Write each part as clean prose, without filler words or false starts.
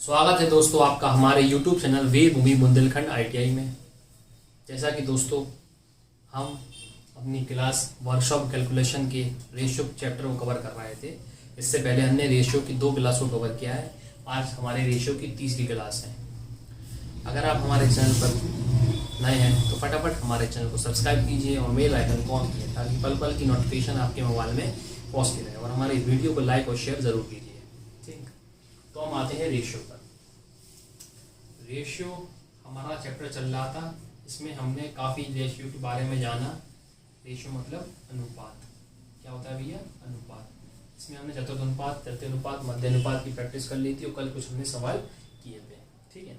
स्वागत है दोस्तों आपका हमारे YouTube चैनल वे भूमि बुंदेलखंड ITI में। जैसा कि दोस्तों हम अपनी क्लास वर्कशॉप कैलकुलेशन के रेशियो चैप्टर को कवर कर रहे थे। इससे पहले हमने रेशियो की 2 क्लास को कवर किया है। आज हमारे रेशियो की तीसरी क्लास है। अगर आप हमारे चैनल पर नए हैं तो फटाफट हमारे चैनल को सब्सक्राइब कीजिए और बेल आइकन को ऑन कीजिए ताकि पल पल की नोटिफिकेशन आपके मोबाइल में पहुँचती रहे, और हमारे वीडियो को लाइक और शेयर ज़रूर कीजिए। ठीक, तो हम आते हैं रेशियो पर। रेशियो हमारा चैप्टर चल रहा था, इसमें हमने काफ़ी रेशियो के बारे में जाना। रेशियो मतलब अनुपात। क्या होता है भैया? अनुपात। इसमें हमने चतुर्थ अनुपात, तृतीय अनुपात, मध्य अनुपात की प्रैक्टिस कर ली थी और कल कुछ हमने सवाल किए थे। ठीक है,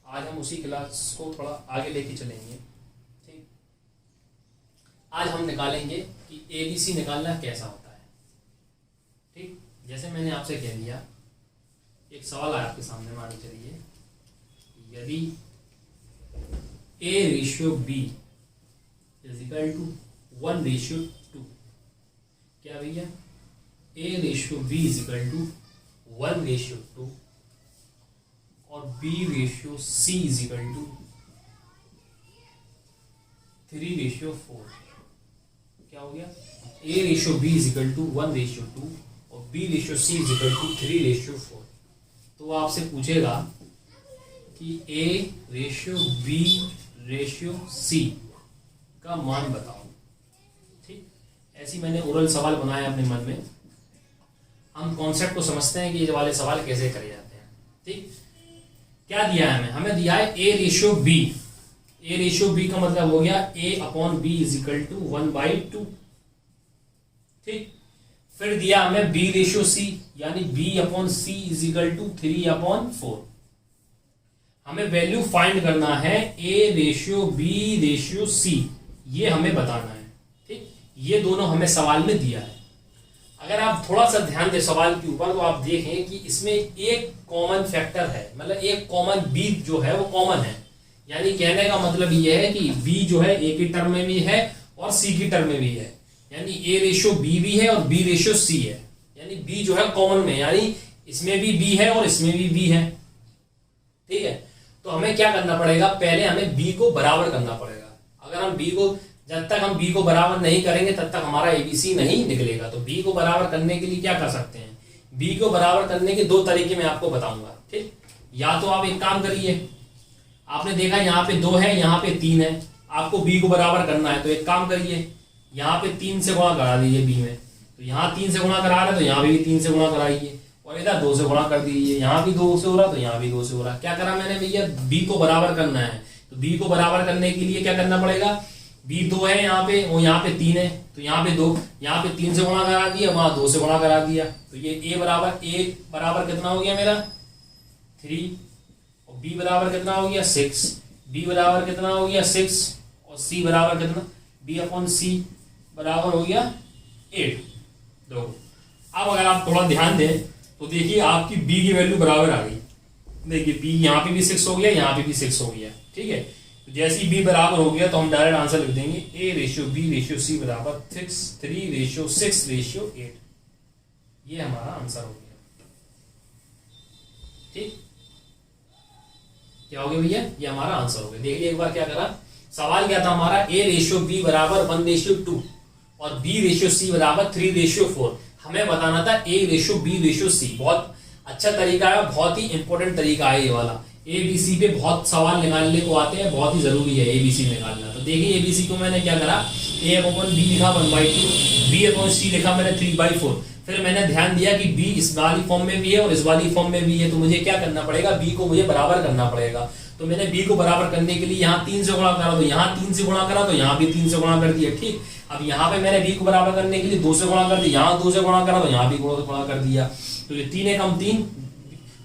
आज हम उसी क्लास को थोड़ा आगे लेके चलेंगे। ठीक, आज हम निकालेंगे कि ABC निकालना कैसा होता है। ठीक, जैसे मैंने आपसे कह दिया, एक सवाल आया आपके सामने, मान चलिए यदि A/B इज इक्वल टू 1/2, क्या भैया? A/B इज इक्वल टू 1/2 और B/C इज इक्वल टू 3/4। क्या हो गया? A/B इज इक्वल टू 1/2 और B/C इज इक्वल टू 3/4। तो आपसे पूछेगा कि A/B/C का मान बताओ। ठीक, ऐसी मैंने ओरल सवाल बनाया अपने मन में। हम कॉन्सेप्ट को समझते हैं कि ये वाले सवाल कैसे करे जाते हैं। ठीक, क्या दिया है हमें दिया है A/B। A/B का मतलब हो गया A/B इज इक्वल टू 1/2। ठीक, फिर दिया हमें B/C यानी B/C इज इक्वल टू 3/4। हमें वैल्यू फाइंड करना है A/B/C, ये हमें बताना है। ठीक, ये दोनों हमें सवाल में दिया है। अगर आप थोड़ा सा ध्यान दें सवाल के ऊपर तो आप देखें कि इसमें एक कॉमन फैक्टर है, मतलब एक कॉमन B जो है वो कॉमन है। यानी कहने का मतलब ये है कि B जो है A की टर्म में भी है और C की टर्म में भी है, यानी A/B भी है और B/C है। यानी B जो है कॉमन में, यानी इसमें भी B है और इसमें भी B है। ठीक है, तो हमें क्या करना पड़ेगा? पहले हमें B को बराबर करना पड़ेगा। अगर हम जब तक हम B को बराबर नहीं करेंगे तब तक हमारा ABC नहीं निकलेगा। तो B को बराबर करने के लिए क्या कर सकते हैं? B को बराबर करने के 2 तरीके मैं आपको बताऊंगा। ठीक, या तो आप एक काम करिए, आपने देखा यहाँ पे 2 है, यहाँ पे 3 है, आपको B को बराबर करना है तो एक काम करिए, यहाँ पे 3 से गुणा करा दीजिए B में। तो यहाँ 3 से गुणा करा रहे तो यहाँ भी 3 से गुणा कराइए, और इधर 2 से गुणा कर दीजिए। यहाँ भी 2 से हो रहा तो यहाँ भी 2 से हो रहा। क्या करा मैंने भैया? B को बराबर करना है। तो B को बराबर करने के लिए क्या करना पड़ेगा? B 2 है यहाँ पे, वो यहाँ पे 3 है, तो यहाँ पे 2, यहाँ पे 3 से गुणा करा दिया, वहां 2 से गुणा करा दिया। तो ये A बराबर कितना हो गया मेरा? 3, और B बराबर कितना हो गया? 6। B बराबर कितना हो गया? 6, और C बराबर कितना? B/C बराबर हो गया 8। देखो, अब अगर आप थोड़ा ध्यान दें तो देखिए आपकी B की वैल्यू बराबर आ गई। देखिए B यहाँ पे भी 6 हो गया, यहाँ पे भी 6 हो गया। ठीक है, तो जैसे ही B बराबर हो गया तो हम डायरेक्ट आंसर लिख देंगे A/B/C बराबर 3/6/8। ये हमारा आंसर हो गया। ठीक, क्या हो गया भैया? ये हमारा आंसर हो गया। देखिए एक बार क्या करा, सवाल क्या था हमारा? A/B बराबर 1/2 और B/C बराबर 3/4। हमें बताना था A/B/C। बहुत अच्छा तरीका है, बहुत ही इंपॉर्टेंट तरीका है ये वाला। ABC पे बहुत सवाल निकालने को आते हैं, बहुत ही जरूरी है ABC निकालना। तो देखिए ABC को मैंने क्या करा, A/B लिखा 1/2, B/C लिखा मैंने 3/4। फिर मैंने ध्यान दिया कि B इस वाली फॉर्म में भी है और इस वाली फॉर्म में भी है, तो मुझे क्या करना पड़ेगा? B को मुझे बराबर करना पड़ेगा। तो मैंने B को बराबर करने के लिए यहाँ 3 से गुणा करा, तो यहाँ 3 से गुणा करा, तो यहाँ भी 3 से गुणा कर दिया। ठीक, अब यहाँ पे मैंने B को बराबर करने के लिए 2 से गुणा कर दिया, यहाँ 2 से गुणा करा तो यहाँ भी गुणा कर दिया। तो ये 3 एकम 3,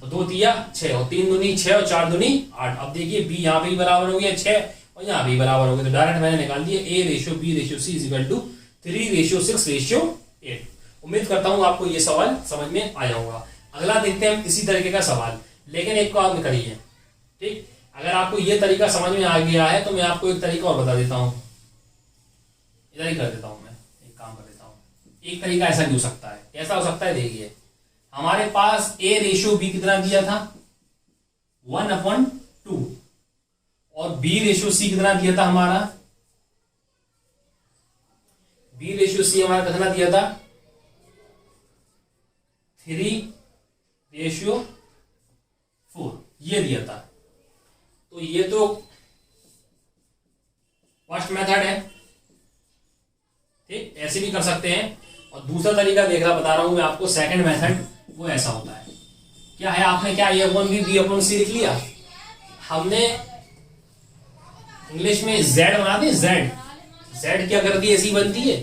2 तिया 6, और 3 दूनी 6 और 4 दूनी 8। अब देखिए B यहाँ पे भी बराबर हो गया 6 और यहाँ भी बराबर हो गया, तो डायरेक्ट मैंने निकाल दिया A/B/C इज इक्वल टू 3/6/8। उम्मीद करता हूँ आपको ये सवाल समझ में आया होगा। अगला देखते हैं इसी तरीके का सवाल, लेकिन एक को आप करिए। ठीक, अगर आपको ये तरीका समझ में आ गया है तो मैं आपको एक तरीका और बता देता हूँ। इधर ही कर देता हूं, मैं एक काम कर देता हूं। एक तरीका ऐसा भी हो सकता है, कैसा हो सकता है देखिए, हमारे पास A रेशियो B कितना दिया था 1/2। और बी रेशियो सी कितना दिया था हमारा, बी रेशियो सी हमारा कितना दिया था, 3/4 ये दिया था। तो ये तो फर्स्ट मेथड है, ठीक, ऐसे भी कर सकते हैं। और दूसरा तरीका बता रहा हूं मैं आपको, सेकंड मेथड, वो ऐसा होता है, क्या है, आपने क्या A/B/C लिख लिया, हमने इंग्लिश में Z बनाते हैं, Z क्या करती है, ऐसी बनती है,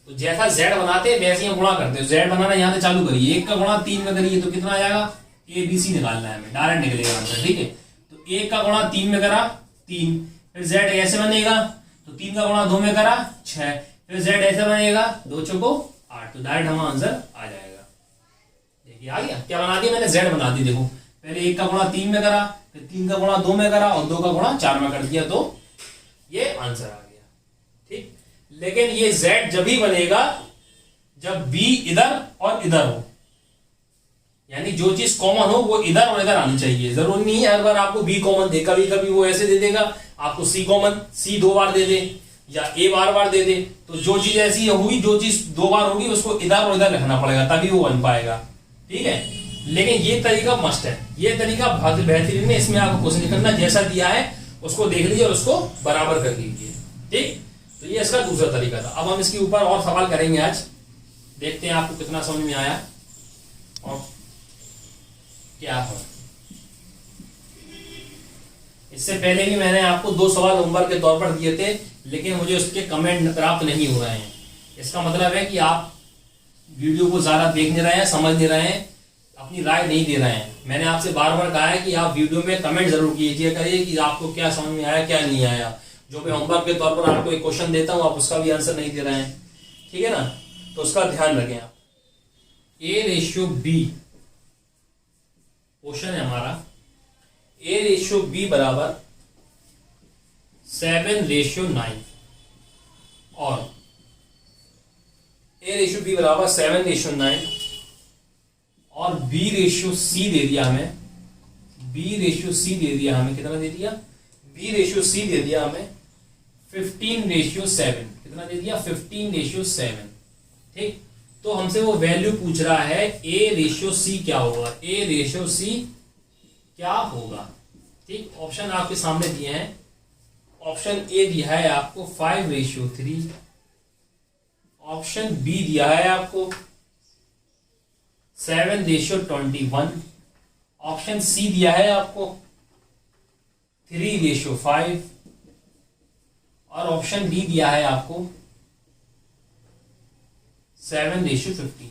तो जैसा Z बनाते हैं वैसे ही गुणा करते हैं। Z बनाना यहाँ से चालू करिए, 1 का गुणा 3 में करिए तो कितना आ जाएगा, ABC निकालना है हमें, डायरेक्ट निकलेगा आंसर, ठीक है। तो 1 का गुणा 3 में करा 3, फिर Z ऐसे बनेगा, तो 3 का गुणा 2 में करा 6, फिर Z ऐसे बनेगा 2 चौको 8, तो डायरेक्ट हमारा आंसर आ जाएगा। देखिए आ गया, क्या बना दिया मैंने, Z बना दी। देखो पहले 1 का गुणा 3 में करा, फिर 3 का गुणा 2 में करा और 2 का गुणा 4 में कर दिया, तो ये आंसर आ गया, ठीक। लेकिन ये Z जब ही बनेगा जब B इधर और इधर हो, यानी जो चीज कॉमन हो वो इधर और इधर आनी चाहिए। जरूरी नहीं है हर बार आपको B कॉमन दे, कभी कभी वो ऐसे दे देगा आपको C कॉमन, C 2 बार दे दे या A बार दे दे, तो जो चीज ऐसी हुई, जो चीज 2 बार होगी उसको इधर और इधर लिखना पड़ेगा तभी वो बन पाएगा, ठीक है। लेकिन ये तरीका मस्ट है, ये तरीका बहुत बेहतरीन है, इसमें आपको कुछ नहीं करना, जैसा दिया है उसको देख लीजिए और उसको बराबर कर लीजिए, ठीक। तो ये इसका दूसरा तरीका था। अब हम इसके ऊपर और सवाल करेंगे आज, देखते हैं आपको कितना समझ में आया और क्या है। इससे पहले भी मैंने आपको 2 सवाल होमवर्क के तौर पर दिए थे, लेकिन मुझे उसके कमेंट प्राप्त नहीं हो रहे हैं। इसका मतलब है कि आप वीडियो को ज्यादा देख नहीं रहे हैं, समझ नहीं रहे हैं, अपनी राय नहीं दे रहे हैं। मैंने आपसे बार बार कहा है कि आप वीडियो में कमेंट जरूर कीजिए, करिए कि आपको क्या समझ में आया, क्या नहीं आया। जो मैं होमवर्क के तौर पर आपको एक क्वेश्चन देता हूं, आप उसका भी आंसर नहीं दे रहे हैं, ठीक है ना, तो उसका ध्यान रखें आप। A/B क्वेश्चन है हमारा, A/B बराबर 7/9 और A/B बराबर 7/9 और B/C दे दिया हमें, B/C दे दिया हमें, कितना दे दिया, B/C दे दिया हमें 15/7, कितना दे दिया, 15/7, ठीक। तो हमसे वो वैल्यू पूछ रहा है A/C क्या होगा, A/C क्या होगा, ठीक। ऑप्शन आपके सामने दिए हैं, ऑप्शन ए दिया है आपको 5/3, ऑप्शन बी दिया है आपको 7/21, ऑप्शन सी दिया है आपको 3/5 और ऑप्शन डी दिया है आपको 7/15।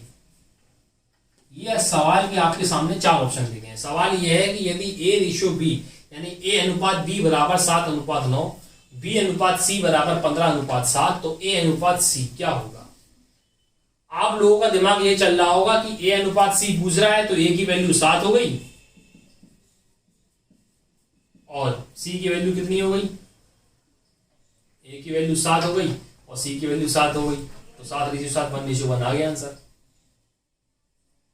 ये सवाल के आपके सामने 4 ऑप्शन दिखे हैं। सवाल यह है कि यदि A/B यानी A/B बराबर 7/9, B/C बराबर 15/7, तो A/C क्या होगा। आप लोगों का दिमाग ये चल रहा होगा कि A/C पूछ रहा है तो A की वैल्यू 7 हो गई और C की वैल्यू कितनी हो गई, A की वैल्यू 7 हो गई और C की वैल्यू 7 हो गई, तो 7/7 1/1 आ गया आंसर,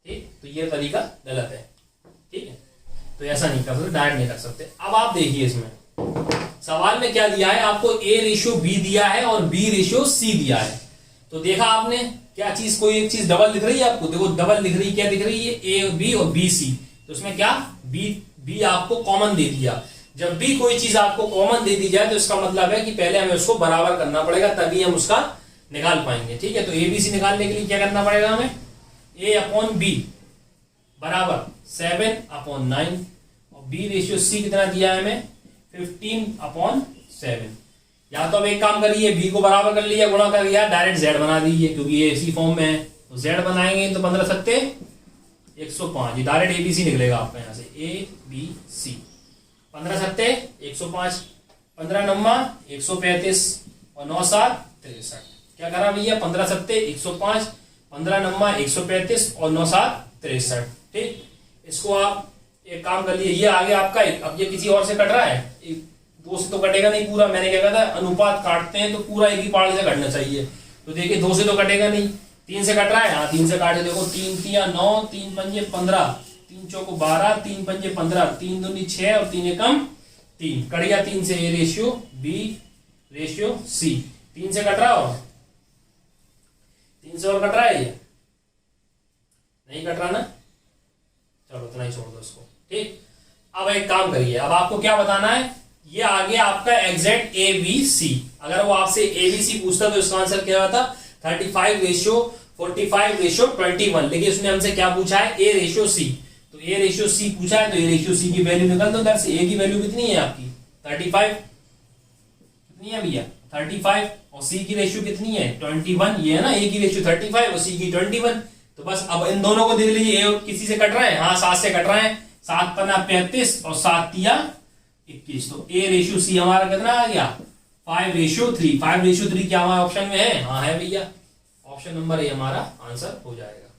ठीक। तो ये तरीका गलत है, ठीक है, तो ऐसा नहीं कर सकते, डायरेक्ट नहीं कर सकते। अब आप देखिए इसमें सवाल में क्या दिया है, आपको A/B दिया है और B/C दिया है। तो देखा आपने क्या चीज, कोई एक चीज डबल दिख रही है आपको, देखो डबल दिख रही है, क्या दिख रही है, A/B और B/C, तो उसमें क्या B आपको कॉमन दे दिया। जब भी कोई चीज आपको कॉमन दे दी जाए तो इसका मतलब है कि पहले हमें उसको बराबर करना पड़ेगा, तभी हम उसका निकाल पाएंगे, ठीक है। तो ABC निकालने के लिए क्या करना पड़ेगा हमें, A/B बराबर 7/9 और B/C कितना दिया है हमें 15/7। या तो अब एक काम करिए, B को बराबर कर लिया, गुणा कर लिया, डायरेक्ट Z बना दीजिए, क्योंकि ये इसी फॉर्म में है, तो Z बनाएंगे तो 15×7 105, डायरेक्ट ABC निकलेगा आपका यहाँ से, ABC 15×7 105, 15×9 135 और 9×7 63। क्या करा भैया, 15×7 105, 15×9 135 और 9×7 63, ठीक। इसको आप एक काम कर लिए, ये आगे आपका, अब ये किसी और से कट रहा है, 2 से तो कटेगा नहीं पूरा, मैंने क्या कहा था, अनुपात काटते हैं तो पूरा एक ही पार्ट से कटना चाहिए, तो देखिए 2 से तो कटेगा नहीं, 3 से कट रहा है, हाँ 3 से काटे, देखो 3 3 9, 3 5 15, 3 चौको 12, 3 पंजे 15, 3 दूनी 6 और 3 एकम 3, कट गया 3 से A ratio B ratio C, 3 से कट रहा हो, 3 से और कट रहा है, ये नहीं कट रहा ना, चलो इतना ही छोड़ दो इसको, ठीक। अब एक काम करिए, अब आपको क्या बताना है, ये आगे आपका एग्जैक्ट ए बी सी, अगर वो आपसे ए बी सी पूछता तो इसका आंसर क्या होता, 35 रेशियो 45 रेशियो 21, लेकिन उसने हमसे क्या पूछा है, ए रेशियो सी, तो ए रेशियो सी पूछा है तो ए रेशियो सी की वैल्यू निकाल दो उधर से। ए की वैल्यू कितनी है आपकी 35, कितनी है भैया 35, और सी की रेशियो कितनी है 21, ये है ना, ए की रेशियो 35 और सी की 21, तो बस अब इन दोनों को देख लीजिए, ए किसी से कट रहा है, हाँ 7 से कट रहा है, 7 पन्ना 35 और 7 तिया 21, तो ए रेशियो सी हमारा कितना आ गया 5 रेशियो 3, 5 रेशियो 3 क्या हमारे ऑप्शन में है, हाँ है भैया, ऑप्शन नंबर ए हमारा आंसर हो जाएगा।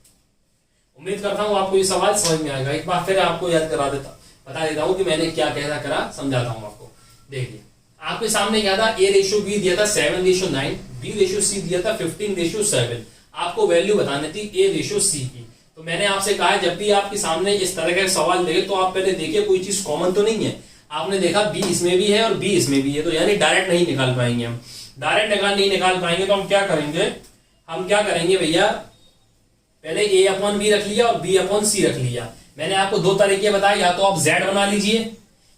उम्मीद करता हूं आपको ये सवाल समझ में आएगा, एक बार फिर आपको याद करा देता, बता देता हूं कि मैंने क्या कहना करा, समझाता हूं आपको। देखिए आपके सामने क्या था, ए रेशियो बी दिया था 7:9, बी रेशियो सी दिया था 15:7, आपको वैल्यू बतानी थी ए रेशियो सी की। तो मैंने आपसे कहा जब भी आपके सामने इस तरह का सवाल देखे तो आप पहले देखिए कोई चीज कॉमन तो नहीं है, आपने देखा बी इसमें भी है और बी इसमें भी है, तो यानी डायरेक्ट नहीं निकाल पाएंगे हम, डायरेक्ट नहीं निकाल पाएंगे तो हम क्या करेंगे भैया, पहले ए अपॉन बी रख लिया और बी अपॉन सी रख लिया। मैंने आपको दो तरीके बताए, या तो आप जेड बना लीजिए,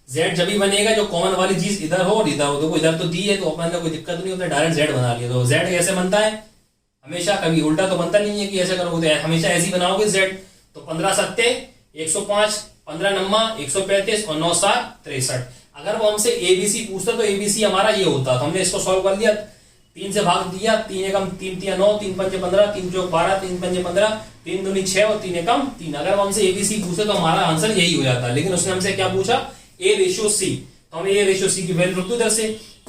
जेड जब भी बनेगा जो कॉमन वाली चीज इधर हो और इधर हो, देखो इधर तो दी है तो अपन का कोई दिक्कत नहीं होता, डायरेक्ट जेड बना लिया। तो जेड कैसे बनता है हमेशा, कभी उल्टा तो बनता नहीं है कि ऐसा करोगे, तो हमेशा ऐसे ही बनाओगे जेड, तो 15 सत्ते 105, 15 नम्मा 135 और 9 7 63। अगर वो हमसे एबीसी पूछता तो एबीसी हमारा ये होता, तो हमने इसको सॉल्व कर दिया, 3 से भाग दिया, 3 एकम 3 तिया 9, 3 पंजे 15, 3 चौक 12, 3 पंजे 15, 3 दूनी 6 और 3 एकम 3। अगर वो हमसे एबीसी पूछते तो हमारा आंसर यही हो जाता, लेकिन उसने हमसे क्या पूछा ए रेशियो सी, तो हमें ए रेशियो सी की वैल्यू रख दो इधर से,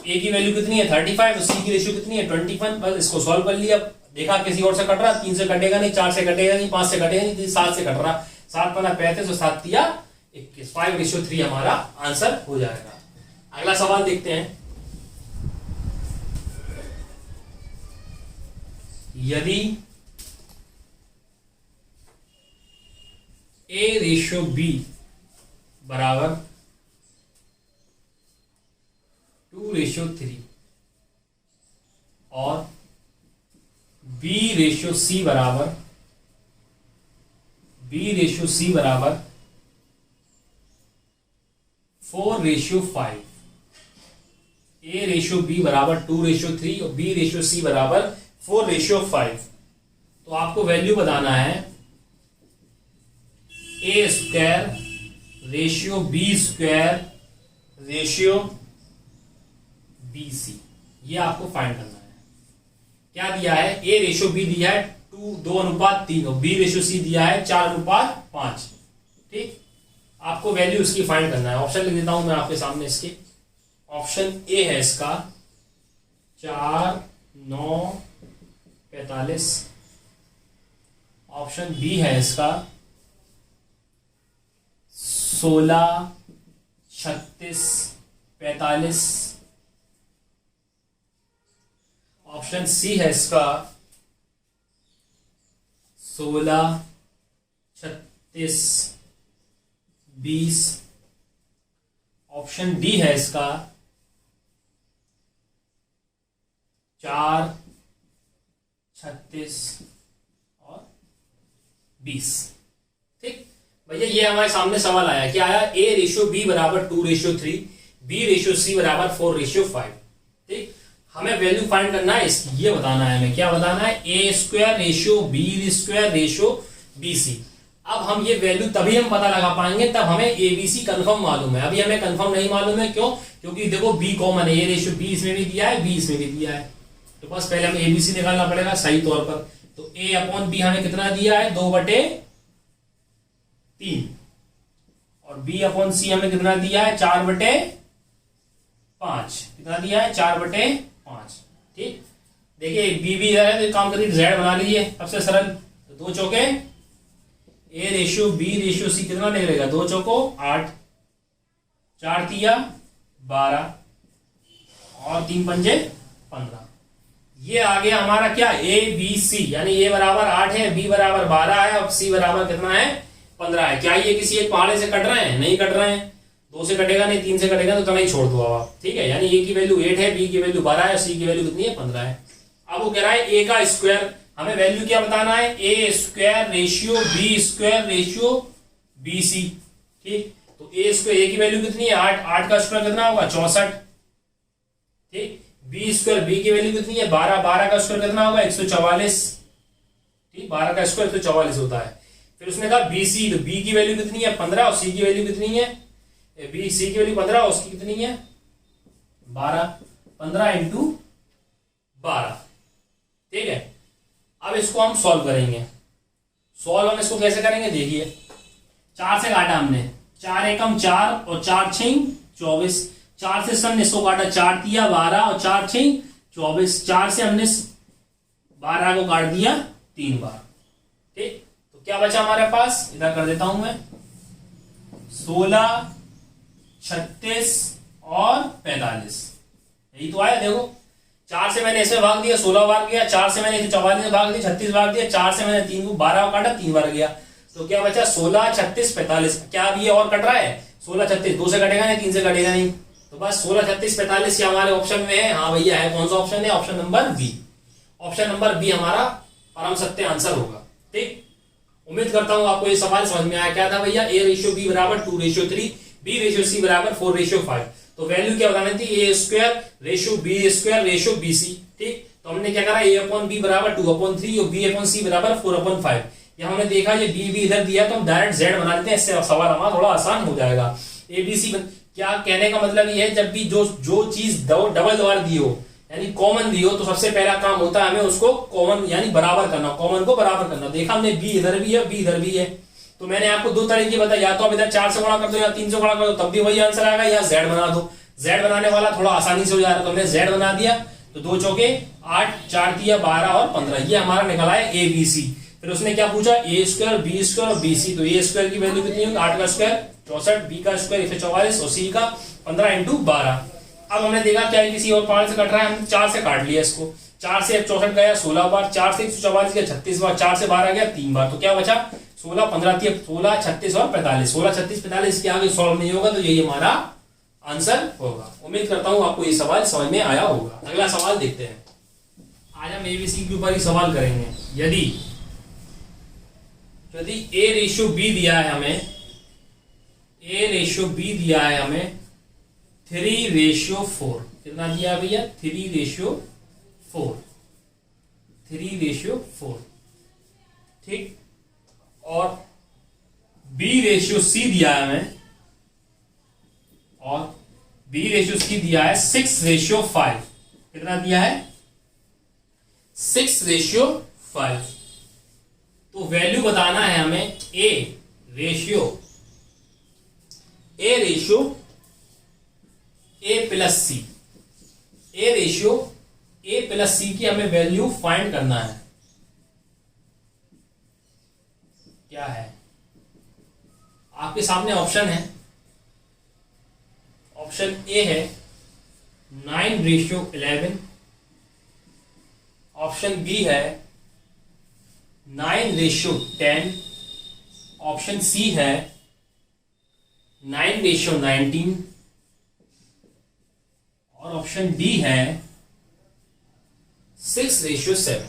ए की वैल्यू कितनी है 35 और सी की रेशियो कितनी है 21, बस इसको सॉल्व कर लिया। देखा किसी और से कट रहा, 3 से कटेगा नहीं, 4 से कटेगा नहीं, 5 से कटेगा नहीं, 7 से कट रहा, 7 पन्ना 35 और 7 तिया 21, 5:3 हमारा आंसर हो जाएगा। अगला सवाल देखते हैं, यदि ए रेशियो बी बराबर 2:3 और बी रेशियो सी बराबर 4:5, ए रेशियो बी बराबर 2:3 और बी रेशियो सी बराबर 4:5, तो आपको वैल्यू बताना है A square ratio B square ratio B C, ये आपको फाइंड करना है। क्या दिया है, ए रेशियो बी दिया है 2:3 और बी रेशियो सी दिया है 4:5, ठीक। आपको वैल्यू इसकी फाइंड करना है, ऑप्शन लिख देता हूं मैं आपके सामने इसके। ऑप्शन ए है इसका 4, 9, 45, ऑप्शन बी है इसका 16, 36, 45, ऑप्शन सी है इसका 16, 36, 20, ऑप्शन डी है इसका 4, 36 और 20, ठीक भैया। ये हमारे सामने सवाल आया, क्या आया, ए रेशियो बी बराबर 2:3, बी रेशियो सी बराबर 4:5, ठीक। हमें वैल्यू फाइंड करना है इसकी, ये बताना है हमें, क्या बताना है, A square ratio B square ratio B C. अब हम ये वैल्यू तभी हम पता लगा पाएंगे तब हमें एबीसी कंफर्म मालूम है, अभी हमें कंफर्म नहीं मालूम है, क्यों, क्योंकि देखो बी कॉमन है, ए रेशियो बी इसमें भी दिया है, बी इसमें भी दिया है, तो बस पहले हमें एबीसी निकालना पड़ेगा सही तौर पर। तो ए अपॉन बी हमें कितना दिया है 2/3 और बी अपॉन सी हमें कितना दिया है 4/5, कितना दिया है 4/5, ठीक। देखिए बी भी इधर है तो काम करिए जेड बना लीजिए, सबसे सरल, तो 2 चौके A ratio B ratio C कितना निकलेगा, 2 चौको 8, 4 तिया 12 और 3 पंजे 15। ये आ गया हमारा क्या, ए बी सी, यानी ए बराबर 8 है, बी बराबर 12 है और सी बराबर कितना है 15 है। क्या ये किसी एक पहाड़े से कट रहे हैं? नहीं कट रहे हैं। 2 से कटेगा नहीं, 3 से कटेगा, तो तना ही छोड़ दो अब आप, ठीक है। यानी ए की वैल्यू 8 है, बी की वैल्यू 12 है, सी की वैल्यू कितनी है? 15 है। अब वो कह रहा है ए का स्क्वायर, हमें वैल्यू क्या बताना है? A square ratio B square ratio B C, ठीक। तो ए स्क्वायर, ए की वैल्यू कितनी है? 8, 8 का स्क्वायर कितना होगा? 64, ठीक। बी स्क्वायर, बी की वैल्यू कितनी है? 12, 12 का स्क्वायर कितना होगा? 144, ठीक। 12 का स्क्वायर 144 होता है। फिर उसने कहा बी सी, तो बी की वैल्यू कितनी है? 15, और सी की वैल्यू कितनी है? बी सी की वैल्यू 15 और उसकी कितनी है? 12। 15 इंटू 12, ठीक है। अब इसको हम सॉल्व करेंगे। सॉल्व हम इसको कैसे करेंगे? देखिए, 4 से काटा हमने, 4 एकम 4 और 4 छीं 24। 4 से हमने इसको काटा, 4 दिया 12 और 4 छीं 24। 4 से हमने 12 को काट दिया 3 बार, ठीक। तो क्या बचा हमारे पास? इधर कर देता हूं मैं, 16, 36 और 45, यही तो आया। देखो, 4 से मैंने इसमें भाग दिया, 16 बार गया। 4 से मैंने 44 में भाग दिया, 36 भाग दिया। 4 से मैंने 3 को 12 काटा, 3 बार गया। तो क्या बचा? 16, 36, 45। क्या अब ये और कट रहा है? 16, 36, 2 से कटेगा नहीं, 3 से कटेगा नहीं, तो बस 16, 36, 45 ये हमारे ऑप्शन में है। हाँ भैया है। कौन सा ऑप्शन है? Option number B. Option number B हमारा परम सत्य आंसर होगा, ठीक। उम्मीद करता हूं आपको ये सवाल समझ में आया। क्या था भैया? ए रेशियो बी बराबर 2:3, बी रेशियो सी बराबर 4:5। तो वैल्यू क्या बतानी थी? A square ratio B square ratio B C, ठीक। तो हमने क्या करा? ए अपॉन बी बराबर 2/3 और बी अपॉन सी बराबर 4/5। ये हमने देखा ये बी बी इधर दिया, तो हम डायरेक्ट जेड बना देते हैं, इससे सवाल हमारा थोड़ा आसान हो जाएगा। ए बी सी क्या कहने का मतलब ये है, जब भी जो चीज डबल द्वार दी हो, यानी कॉमन दी हो, तो सबसे पहला काम होता है हमें उसको कॉमन यानी बराबर करना, कॉमन को बराबर करना। देखा हमने बी इधर भी है, बी इधर भी है, तो मैंने आपको 2 तरीके बताए, या तो आप इधर 4 से गुणा कर दो या 3 से गुणा कर दो, तब भी वही आंसर आएगा, या जेड बना दो। जेड बनाने वाला थोड़ा आसानी से हो जा रहा है, तो हमने जेड बना दिया। तो 2 चौके 8, 4 दिया 12 और 15, ये हमारा निकला है ए बी सी। फिर उसने क्या पूछा? ए स्क्वायर बी स्क्वायर और बी सी। तो ए स्क्वायर की वैल्यू कितनी होगी? 8 का स्क्वायर 64, बी का स्क्वायर 144 और सी का 15 इंटू 12। अब हमने देखा क्या है, किसी और पहाड़ से कट रहा है, हमने 4 से काट लिया इसको। 4 से 64 गया 16 बार, 4 से 144 गया 36 बार, 4 से 12 गया 3 बार। तो क्या बचा? 16, 15, 16, 36 और 45। 16, 36, 45 के आगे सॉल्व नहीं होगा, तो यही हमारा आंसर होगा। उम्मीद करता हूं आपको ये सवाल समझ में आया होगा। अगला सवाल देखते हैं। आज हम एबीसी के ऊपर ही सवाल करेंगे। यदि ए रेशियो बी दिया है हमें, ए रेशियो बी दिया है हमें 3:4, कितना दिया है भैया? 3:4, 3:4, ठीक। और बी रेशियो सी दिया है हमें, और बी रेशियो सी दिया है 6:5, कितना दिया है? 6:5। तो वैल्यू बताना है हमें A ratio A plus C, A ratio A plus C की हमें वैल्यू फाइंड करना है। क्या है? आपके सामने ऑप्शन है। ऑप्शन ए है 9:11, ऑप्शन बी है 9:10, ऑप्शन सी है 9:19 और ऑप्शन डी है 6:7।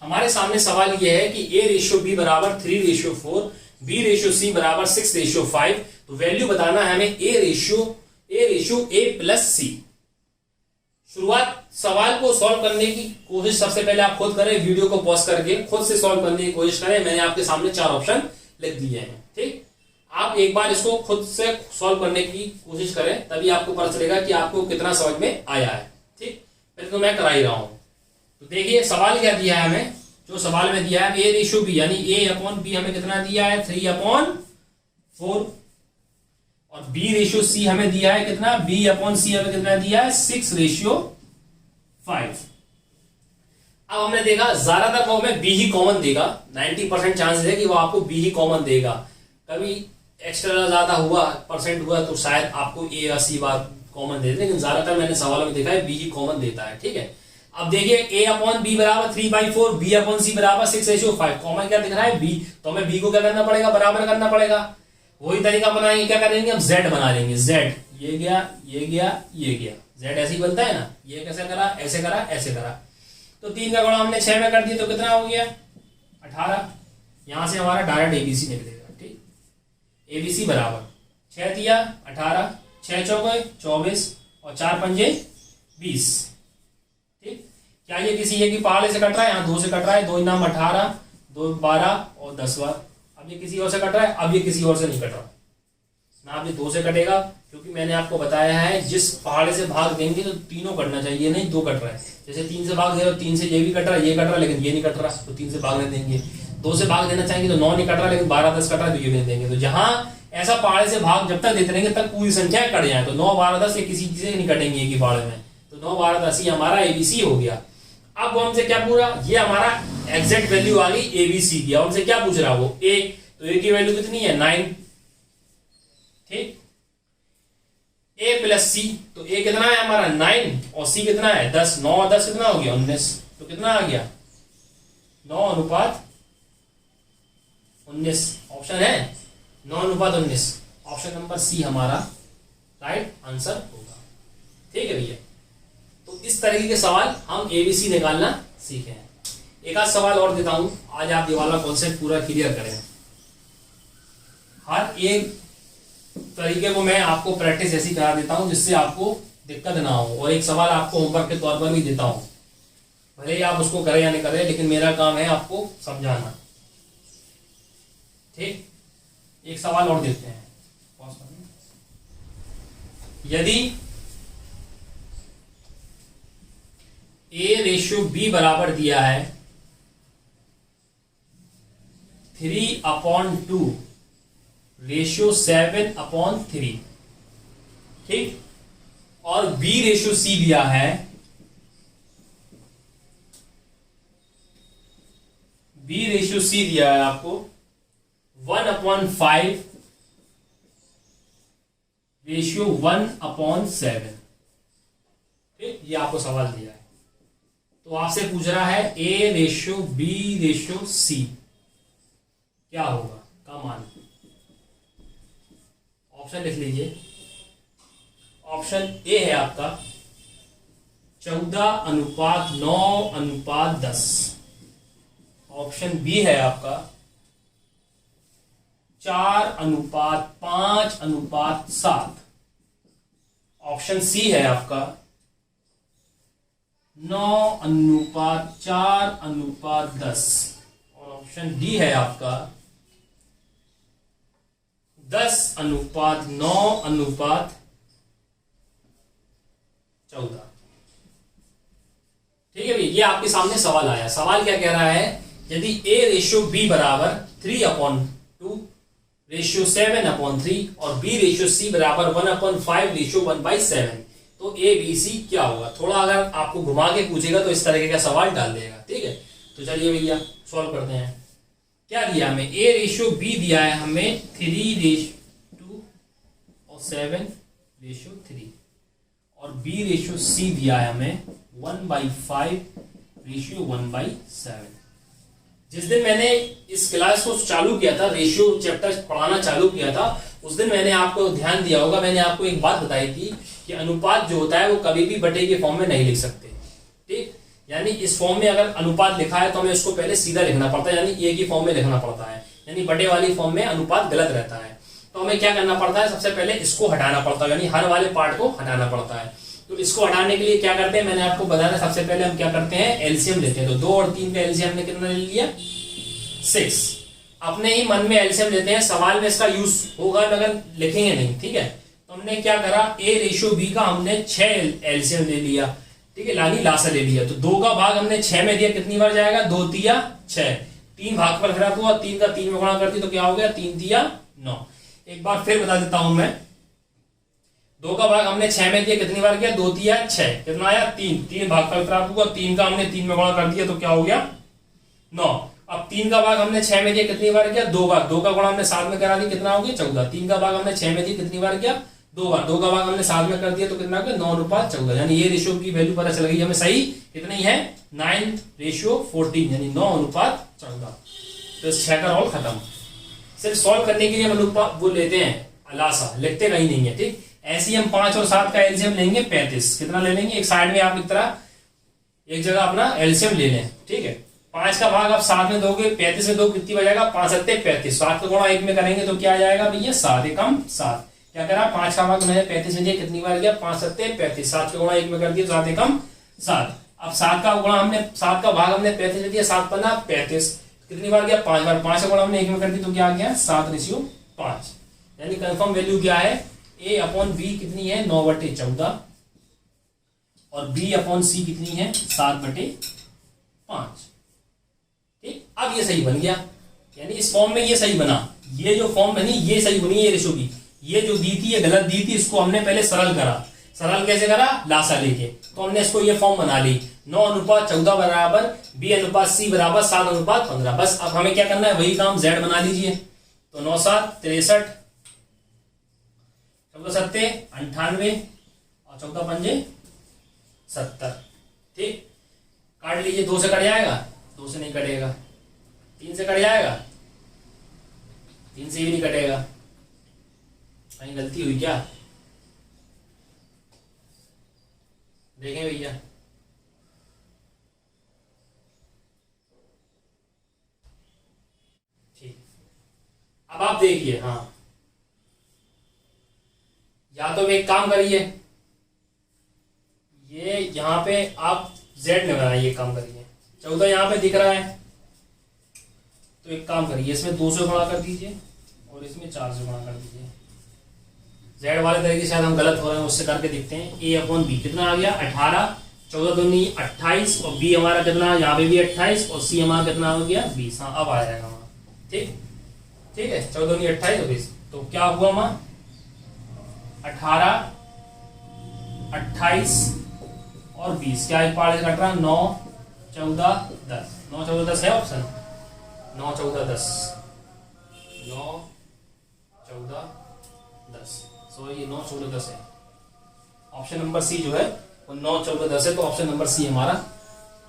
हमारे सामने सवाल यह है कि ए रेशियो बी बराबर 3:4, बी रेशियो सी बराबर 6:5। तो वैल्यू बताना है हमें ए रेशियो ए प्लस सी। शुरुआत सवाल को सॉल्व करने की कोशिश सबसे पहले आप खुद करें, वीडियो को पॉज करके खुद से सॉल्व करने की कोशिश करें। मैंने आपके सामने 4 ऑप्शन लिख दिए हैं, ठीक। आप एक बार इसको खुद से सॉल्व करने की कोशिश करें, तभी आपको पता चलेगा कि आपको कितना समझ में आया है, ठीक। पहले तो मैं करा ही रहा हूं। तो देखिए सवाल क्या दिया है हमें। जो सवाल में दिया है ए रेशियो बी, यानी ए अपॉन बी हमें कितना दिया है? 3/4। और बी रेशियो सी हमें दिया है कितना? बी अपॉन सी हमें कितना दिया है? 6:5। अब हमने देखा ज्यादातर वो हमें बी ही कॉमन देगा, 90% चांसेस है कि वो आपको बी ही कॉमन देगा। कभी एक्स्ट्रा ज्यादा हुआ, परसेंट हुआ, तो शायद आपको ए या सी बार कॉमन दे दे, लेकिन ज्यादातर मैंने सवालों में देखा है बी ही कॉमन देता है, ठीक है। अब देखिए a अपॉन बी बराबर 3/4, b अपॉन सी बराबर 6:5। कॉमन क्या दिख रहा है? b। तो हमें b को क्या करना पड़ेगा? बराबर करना पड़ेगा। वही तरीका बनाएंगे, क्या करेंगे हम? z बना लेंगे। z ये गया, ये गया, ये गया, z ऐसे ही बनता है ना। ये कैसे करा? ऐसे करा, ऐसे करा। तो 3 का गुणा हमने 6 में कर दिया तो कितना हो गया? 18। यहां से हमारा डायरेक्ट एबीसी निकलेगा। ठीक, एबीसी बराबर 6 दिया 18, 6 चौके 24 और 4 पंजे 20। ठीक, क्या ये किसी एक ही पहाड़े से कट रहा है? यहाँ 2 से कट रहा है। 2 नाम 18, 2 12 और 10 बार। अब ये किसी और से कट रहा है, अब ये किसी और से नहीं कट रहा ना। अब ये 2 से कटेगा, क्योंकि मैंने आपको बताया है जिस पहाड़े से भाग देंगे तो तीनों कटना चाहिए, नहीं 2 कट रहा है। जैसे 3 से भाग दे रहे हो, 3 से ये भी कट रहा है, ये कट रहा है, लेकिन ये नहीं कट रहा, तो 3 से भाग नहीं देंगे। 2 से भाग देना चाहेंगे तो 9 नहीं कट रहा, लेकिन 12 10 कट रहा है, तो ये भी नहीं देंगे। तो जहां ऐसा पहाड़े से भाग जब तक देते रहेंगे तब पूरी संख्या कट जाए। तो 9 12 10 ये किसी से नहीं कटेंगे एक ही पहाड़े में। तो 9 12 10 ही हमारा एबीसी हो गया। अब वो हमसे क्या पूरा? ये हमारा एग्जैक्ट वैल्यू आ गई एबीसी की। अब हमसे क्या पूछ रहा है वो? ए। तो ए की वैल्यू कितनी है? 9। ठीक, ए प्लस सी। तो ए कितना है हमारा? 9 और सी कितना है? 10। 9 और 10 कितना हो गया? 19। तो कितना आ गया? 9:19। ऑप्शन है 9:19। ऑप्शन नंबर सी हमारा राइट आंसर होगा। ठीक है भैया, तो इस तरीके के सवाल हम एबीसी निकालना सीखे हैं। एक आध सवाल और देता हूं, आज आप ये वाला कॉन्सेप्ट पूरा क्लियर करें। हर एक तरीके को मैं आपको प्रैक्टिस ऐसी करा देता हूं जिससे आपको दिक्कत ना हो, और एक सवाल आपको होमवर्क के तौर पर भी देता हूं। भले ही आप उसको करें या नहीं करें, लेकिन मेरा काम है आपको समझाना। ठीक, एक सवाल और देते हैं। यदि a/b बराबर दिया है 3/2 रेशियो 7/3, ठीक, और b/c दिया है b/c दिया है आपको 1/5 रेशियो 1/7। ठीक, ये आपको सवाल दिया है। तो आपसे पूछ रहा है a/b/c क्या होगा का मान। ऑप्शन लिख लीजिए। ऑप्शन ए है आपका 14:9:10। ऑप्शन बी है आपका 4:5:7। ऑप्शन सी है आपका 9:4:10। और ऑप्शन डी है आपका 10:9:14। ठीक है भैया, ये आपके सामने सवाल आया। सवाल क्या कह रहा है? यदि a/b बराबर 3/2 रेशियो 7/3 और b/c बराबर 1/5 रेशियो 1/7, तो a/b/c क्या होगा? थोड़ा अगर आपको घुमा के पूछेगा तो इस तरीके का सवाल डाल देगा। ठीक है, तो चलिए भैया सॉल्व करते हैं। क्या दिया हमें? a/b दिया है हमें 3/2 और 7/3, और b/c दिया है हमें 1/5 रेशियो 1/7। जिस दिन मैंने इस क्लास को चालू किया था, रेशियो चैप्टर पढ़ाना चालू किया था, उस दिन मैंने आपको ध्यान दिया होगा, मैंने आपको एक बात बताई थी कि अनुपात जो होता है वो कभी भी बटे के फॉर्म में नहीं लिख सकते। ठीक, यानी इस फॉर्म में अगर अनुपात लिखा है तो हमें उसको पहले सीधा लिखना पड़ता है, यानी ए की फॉर्म में लिखना पड़ता है। यानी बटे वाली फॉर्म में अनुपात गलत रहता है। तो हमें क्या करना पड़ता है? सबसे पहले इसको हटाना पड़ता है, यानी हर वाले पार्ट को हटाना पड़ता है। तो इसको हटाने के लिए क्या करते हैं? मैंने आपको बताया, सबसे पहले हम क्या करते हैं? एलसीएम लेते हैं। तो 2 और 3 का एलसीएम हमने कितना ले लिया? 6। अपने ही मन में एलसीएम लेते हैं, सवाल में इसका यूज होगा मगर लिखेंगे नहीं। ठीक है, तो हमने क्या करा? a/b का हमने 6 एलसीएम ले लिया। ठीक है, यानी लासा ले लिया। तो 2 का भाग हमने 6 में दिया, कितनी बार जाएगा? 2 तिया 6। 3 भाग पर खड़ा हुआ, 3 का 3 में गुणा कर दी तो क्या हो गया? 3 तिया 9। एक बार फिर बता देता हूं मैं। 2 का भाग हमने 6 में दिया, कितनी बार किया? 2 तिया 6। कितना आया? 3। 3 भाग पर खड़ा हुआ, 3 का हमने 3 में गुणा कर दिया तो क्या हो गया? 9। अब 3 का भाग हमने 6 में दिया, कितनी बार किया? 2 बार। 2 का गुणा हमने 7 में करा दिया, कितना हो गया? 14। 3 का भाग हमने 6 में दिया, कितनी बार किया? 2 बार, 2 का भाग हमने 7 में कर दिया तो कितना हो गया 9:14, यानी ये रेशियो की वैल्यू पता चल गई हमें सही कितनी है 9:14, यानी 9:14। तो इस 6 का रोल खत्म। सिर्फ सॉल्व करने के लिए हम लोग वो लेते हैं अलासा, लिखते कहीं नहीं है, ठीक। ऐसे ही हम 5 और 7 का एलसीएम लेंगे 35। कितना ले लेंगे, एक साइड में आप एक तरह एक जगह अपना एलसीएम ले लें, ठीक है। 5 का भाग आप 7 में दोगे, 35 में दो कितनी बजाएगा 5 7 35, 7 का गुणा 1 में करेंगे तो क्या आ जाएगा भैया 7 एकम 7। क्या करा 5 का भाग मैंने 35 में दिया, कितनी बार गया 5 7 35, 7 का गुणा 1 में कर दिया 7 एकम 7। अब 7 का गुणा हमने 7 का भाग हमने 35 में दिया, 7 पन्ना 35, कितनी बार गया 5 बार, 5 का गुणा हमने 1 में कर दिया तो क्या आ गया 7:5। यानी कंफर्म वैल्यू क्या है A/B कितनी है 9/14 और B/C कितनी है 7/5। ठीक, अब ये सही बन गया, यानी इस फॉर्म में ये सही बना, ये जो फॉर्म बनी ये सही बनी है रेशो की। ये जो दी थी ये गलत दी थी, इसको हमने पहले सरल करा। सरल कैसे करा, लासा लेके, तो हमने इसको ये फॉर्म बना ली 9:14 बराबर B/C बराबर 7:15। बस अब हमें क्या करना है वही काम Z बना लीजिए। तो 9 7 63, 14 7 98 और 14 5 70। ठीक, काट लीजिए, 2 से कट जाएगा, 2 से नहीं कटेगा, 3 से कट जाएगा, 3 से भी नहीं कटेगा। कहीं गलती हुई क्या, देखें भैया। ठीक, अब आप देखिए, हाँ या तो एक काम करिए, ये यहां पे आप Z में बनाइए, काम करिए। 14 यहां पे दिख रहा है तो एक काम करिए, इसमें 2 से गुणा कर दीजिए और इसमें 4 से गुणा कर दीजिए। Z वाले तरीके शायद हम गलत हो रहे हैं, उससे करके देखते हैं। A/B कितना आ गया 18, 14 दूनी 28 और B हमारा कितना, यहाँ पे भी 28 और C हमारा कितना हो गया 20। हाँ अब आ जाएगा वहां, ठीक, ठीक है। 14 दूनी 28 और 20, तो क्या हुआ वहां 18 28 और 20, क्या एक पार्ट से कट रहा 9 14 10, 9 14 10 है ऑप्शन, 9 14 10, 9 14 10, सॉरी 9 14 10 है। ऑप्शन नंबर सी जो है वो 9 14 10 है, तो ऑप्शन नंबर सी हमारा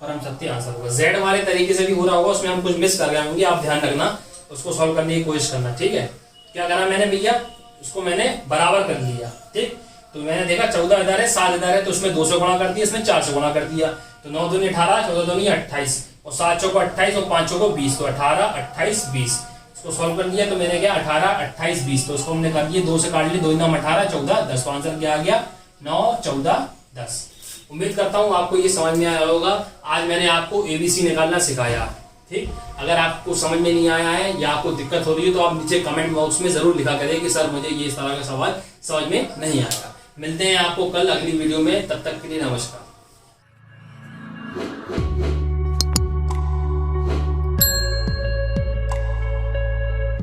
परम सत्य आंसर होगा। Z वाले तरीके से भी हो रहा होगा, उसमें हम कुछ मिस कर गए होंगे, आप ध्यान रखना, उसको सॉल्व करने की कोशिश करना, ठीक है। क्या करा मैंने भैया, उसको मैंने बराबर कर लिया, ठीक। तो मैंने देखा 14 इधर है 7 इधर है, तो उसमें 2 से गुणा कर दिया, इसमें 4 से गुणा कर दिया, तो 9 दूनी 18, 14 दूनी 28 और 7 चौको 28 और 5 चौको 20, तो 18 28 20। इसको सॉल्व कर दिया तो मैंने क्या 18 28 20, तो उसको हमने कर दिया 2 से काट लिए, 2 9 18 14 10, तो आंसर क्या आ गया 9 14 10। उम्मीद करता हूँ आपको ये समझ में आया होगा। आज मैंने आपको ABC निकालना सिखाया, ठीक। अगर आपको समझ में नहीं आया है या आपको दिक्कत हो रही है तो आप नीचे कमेंट बॉक्स में जरूर लिखा करें कि सर मुझे ये इस तरह का सवाल समझ में नहीं आया। मिलते हैं आपको कल अगली वीडियो में, तब तक के लिए नमस्कार।